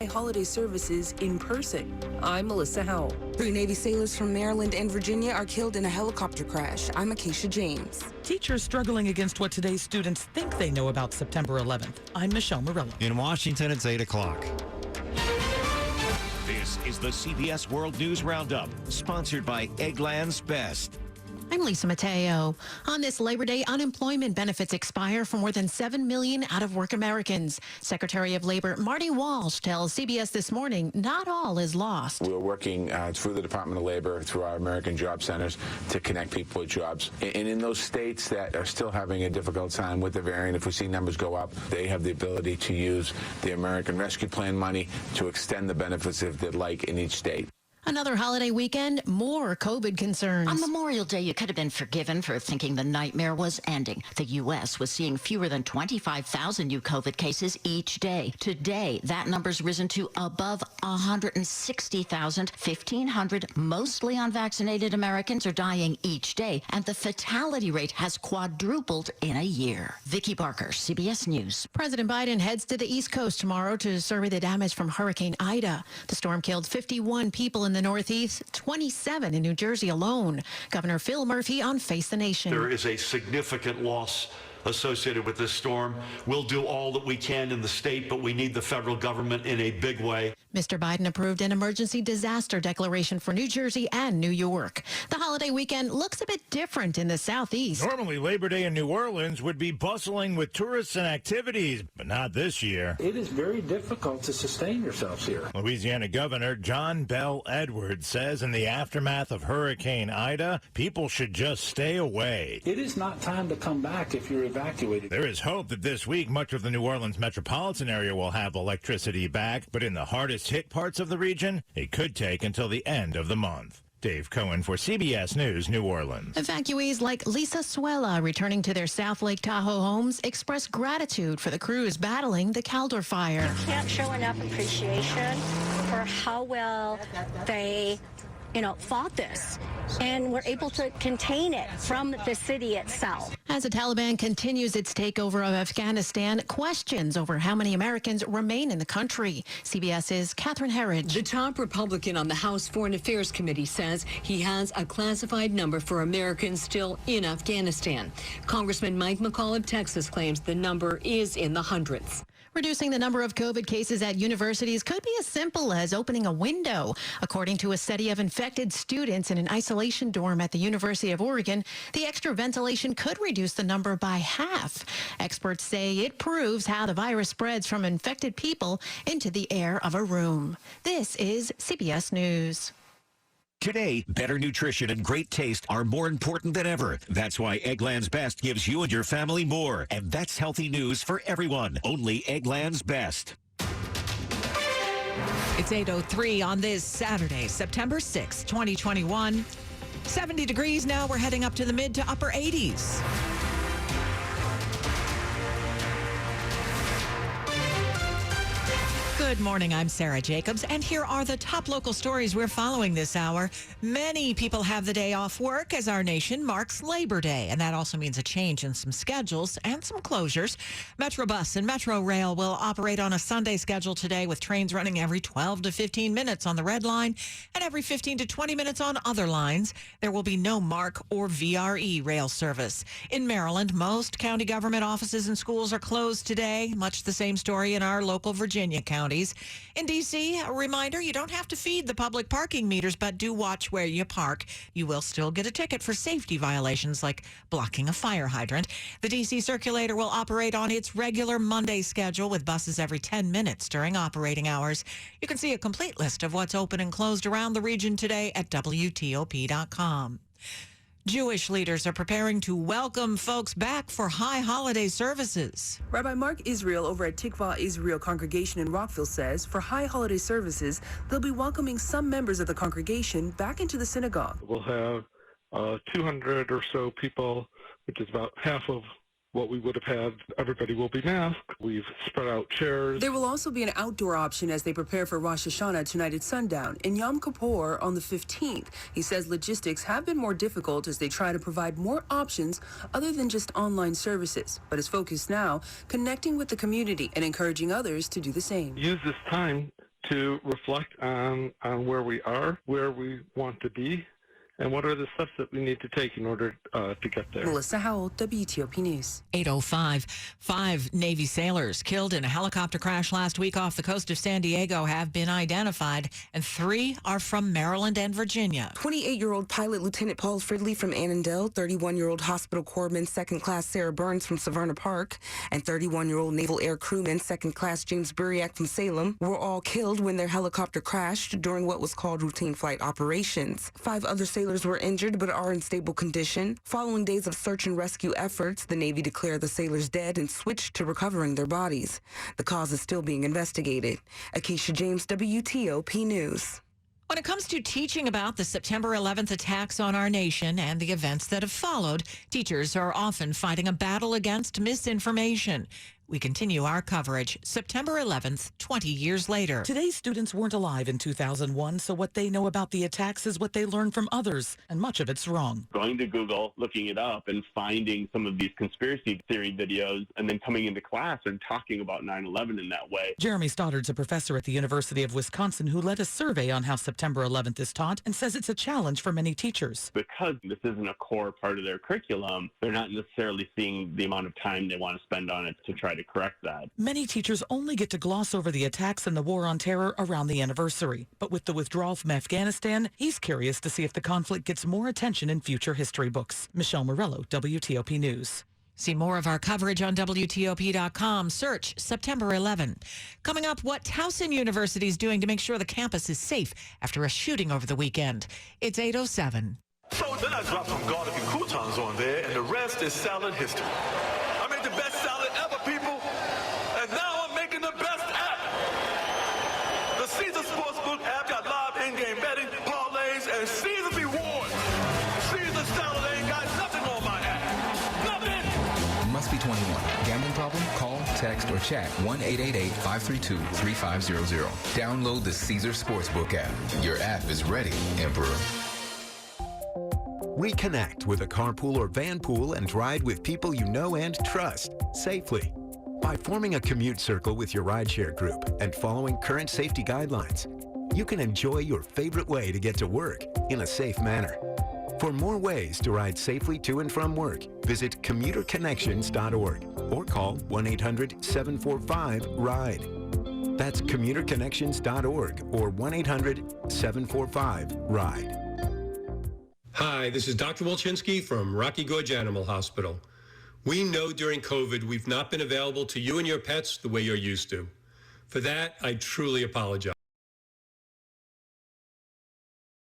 holiday services in person. I'm Melissa Howell. 3 Navy sailors from Maryland and Virginia are killed in a helicopter crash. I'm Acacia James. Teachers struggling against what today's students think they know about September 11th. I'm Michelle Murillo. In Washington, it's 8 o'clock. This is the CBS World News Roundup, sponsored by Eggland's Best. I'm Lisa Mateo. On this Labor Day, unemployment benefits expire for more than 7 million out-of-work Americans. Secretary of Labor Marty Walsh tells CBS This Morning not all is lost. We're working through the Department of Labor, through our American Job Centers, to connect people with jobs. And in those states that are still having a difficult time with the variant, if we see numbers go up, they have the ability to use the American Rescue Plan money to extend the benefits if they'd like in each state. Another holiday weekend, more COVID concerns. On Memorial Day, you could have been forgiven for thinking the nightmare was ending. The U.S. was seeing fewer than 25,000 new COVID cases each day. Today, that number's risen to above 160,000. 1,500 mostly unvaccinated Americans are dying each day, and the fatality rate has quadrupled in a year. Vicki Barker, CBS News. President Biden heads to the East Coast tomorrow to survey the damage from Hurricane Ida. The storm killed 51 people in the Northeast, 27 in New Jersey alone. Governor Phil Murphy on Face the Nation. There is a significant loss associated with this storm. We'll do all that we can in the state, but we need the federal government in a big way. Mr. Biden approved an emergency disaster declaration for New Jersey and New York. The holiday weekend looks a bit different in the Southeast. Normally, Labor Day in New Orleans would be bustling with tourists and activities, but not this year. It is very difficult to sustain yourselves here. Louisiana Governor John Bell Edwards says in the aftermath of Hurricane Ida, people should just stay away. It is not time to come back if you're evacuated. There is hope that this week much of the New Orleans metropolitan area will have electricity back, but in the hardest hit parts of the region, it could take until the end of the month. Dave Cohen for CBS News, New Orleans. Evacuees like Lisa Suela returning to their South Lake Tahoe homes express gratitude for the crews battling the Caldor fire. You can't show enough appreciation for how well they fought this and were able to contain it from the city itself. As the Taliban continues its takeover of Afghanistan, questions over how many Americans remain in the country. CBS's Catherine Herridge. The top Republican on the House Foreign Affairs Committee says he has a classified number for Americans still in Afghanistan. Congressman Mike McCall of Texas claims the number is in the hundreds. Reducing the number of COVID cases at universities could be as simple as opening a window. According to a study of infected students in an isolation dorm at the University of Oregon, the extra ventilation could reduce the number by half. Experts say it proves how the virus spreads from infected people into the air of a room. This is CBS News. Today, better nutrition and great taste are more important than ever. That's why Eggland's Best gives you and your family more. And that's healthy news for everyone. Only Eggland's Best. It's 8:03 on this Saturday, September 6, 2021. 70 degrees now. We're heading up to the mid to upper 80s. Good morning, I'm Sarah Jacobs, and here are the top local stories we're following this hour. Many people have the day off work as our nation marks Labor Day, and that also means a change in some schedules and some closures. Metrobus and Metro Rail will operate on a Sunday schedule today with trains running every 12 to 15 minutes on the Red Line and every 15 to 20 minutes on other lines. There will be no MARC or VRE rail service. In Maryland, most county government offices and schools are closed today, much the same story in our local Virginia counties. In D.C., a reminder, you don't have to feed the public parking meters, but do watch where you park. You will still get a ticket for safety violations like blocking a fire hydrant. The D.C. Circulator will operate on its regular Monday schedule with buses every 10 minutes during operating hours. You can see a complete list of what's open and closed around the region today at WTOP.com. Jewish leaders are preparing to welcome folks back for high holiday services. Rabbi Mark Israel over at Tikva Israel Congregation in Rockville says for high holiday services, they'll be welcoming some members of the congregation back into the synagogue. We'll have 200 or so people, which is about half of what we would have had. Everybody will be masked. We've spread out chairs. There will also be an outdoor option as they prepare for Rosh Hashanah tonight at sundown and Yom Kippur on the 15th. He says logistics have been more difficult as they try to provide more options other than just online services. But his focus now, connecting with the community and encouraging others to do the same. Use this time to reflect on where we are, where we want to be, and what are the steps that we need to take in order to get there. Melissa Howell, WTOP News. 8:05. 5 Navy sailors killed in a helicopter crash last week off the coast of San Diego have been identified, and 3 are from Maryland and Virginia. 28-year-old pilot Lieutenant Paul Fridley from Annandale, 31-year-old hospital corpsman Second Class Sarah Burns from Severna Park, and 31-year-old Naval Air Crewman Second Class James Buriak from Salem were all killed when their helicopter crashed during what was called routine flight operations. 5 other sailors were injured but are in stable condition. Following days of search and rescue efforts, the Navy declared the sailors dead and switched to recovering their bodies. The cause is still being investigated. Akeisha James, WTOP News. When it comes to teaching about the September 11th attacks on our nation and the events that have followed, teachers are often fighting a battle against misinformation. We continue our coverage September 11th, 20 years later. Today's students weren't alive in 2001, so what they know about the attacks is what they learn from others, and much of it's wrong. Going to Google, looking it up, and finding some of these conspiracy theory videos, and then coming into class and talking about 9/11 in that way. Jeremy Stoddard's a professor at the University of Wisconsin who led a survey on how September 11th is taught and says it's a challenge for many teachers. Because this isn't a core part of their curriculum, they're not necessarily seeing the amount of time they want to spend on it to try to correct that. Many teachers only get to gloss over the attacks and the war on terror around the anniversary. But with the withdrawal from Afghanistan, he's curious to see if the conflict gets more attention in future history books. Michelle Morello, WTOP News. See more of our coverage on WTOP.com. Search September 11. Coming up, what Towson University is doing to make sure the campus is safe after a shooting over the weekend. It's 8:07. So then I dropped some garlic and croutons on there, and the rest is salad history. I made the best salad ever, people, and now I'm making the best app. The Caesar Sportsbook app got live in-game betting, parlays, and Caesar rewards. Caesar salad ain't got nothing on my app. Nothing. Must be 21. Gambling problem? Call, text, or chat 1-888-532-3500. Download the Caesar Sportsbook app. Your app is ready, Emperor. Reconnect with a carpool or van pool and ride with people you know and trust safely. By forming a commute circle with your rideshare group and following current safety guidelines, you can enjoy your favorite way to get to work in a safe manner. For more ways to ride safely to and from work, visit commuterconnections.org or call 1-800-745-RIDE. That's commuterconnections.org or 1-800-745-RIDE. Hi, this is Dr. Wolchinski from Rocky Gorge Animal Hospital. We know during COVID we've not been available to you and your pets the way you're used to. For that, I truly apologize.